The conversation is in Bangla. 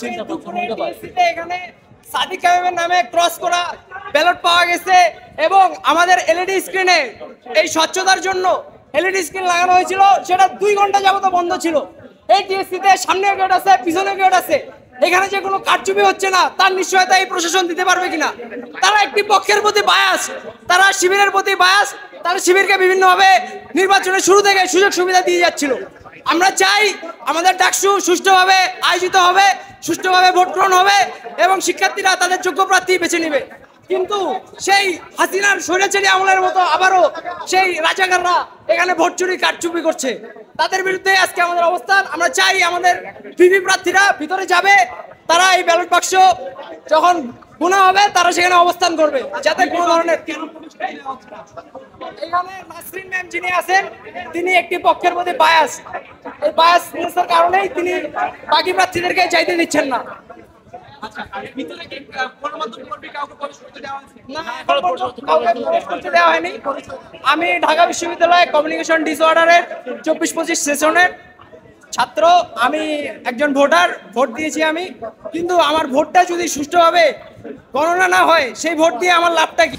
চিন্তা করছেন হতে পারে। এখানে সাদিক কায়েমের নামে ক্রস করা ব্যালট পাওয়া গেছে এবং আমাদের এলইডি স্ক্রিনে এই স্বচ্ছতার জন্য এলইডি স্ক্রিন লাগানো হয়েছিল, সেটা 2 ঘন্টা যাবত বন্ধ ছিল। এই টিএসসিতে সামনে গেট আছে, পিছনে গেট আছে, এখানে যে কোনো কারচুপি হচ্ছে না তার নিশ্চয়তা এই প্রশাসন দিতে পারবে কিনা? তারা একটি পক্ষের প্রতি বায়াস, তারা শিবিরের প্রতি বায়াস, তারা শিবিরকে বিভিন্নভাবে নির্বাচনের শুরু থেকে সুযোগ সুবিধা দিয়ে যাচ্ছিল। আমরা চাই আমাদের ডাকসু সুষ্ঠুভাবে আয়োজিত হবে, সুষ্ঠুভাবে ভোট গ্রহণ হবে এবং শিক্ষার্থীরা তাদের যোগ্য প্রার্থী বেছে নেবে। কিন্তু সেই হাসিনার স্বৈরাচারী আমলের মতো আবারও সেই রাজাকাররা এখানে ভোট চুরি কারচুপি করছে, তাদের বিরুদ্ধে আজকে আমাদের অবস্থান। আমরা চাই আমাদের পিপি প্রার্থীরা ভিতরে যাবে, তারা এই ব্যালট বাক্স যখন গুণা হবে তারা সেখানে অবস্থান করবে, যাতে কোনো ধরনের এখানে নাসরিন ম্যাম যিনি আছেন তিনি একটি পক্ষের প্রতি বায়াস, এই বায়াসনেসের কারণেই তিনি বাকি প্রার্থীদেরকে চাইতে দিচ্ছেন না। দেওয়া হয়নি। আমি ঢাকা বিশ্ববিদ্যালয় কমিউনিকেশন ডিসঅর্ডারের 24-25 সেশনের ছাত্র, আমি একজন ভোটার, ভোট দিয়েছি আমি। কিন্তু আমার ভোটটা যদি সুষ্ঠুভাবে গণনা না হয় সেই ভোট দিয়ে আমার লাভটা কি?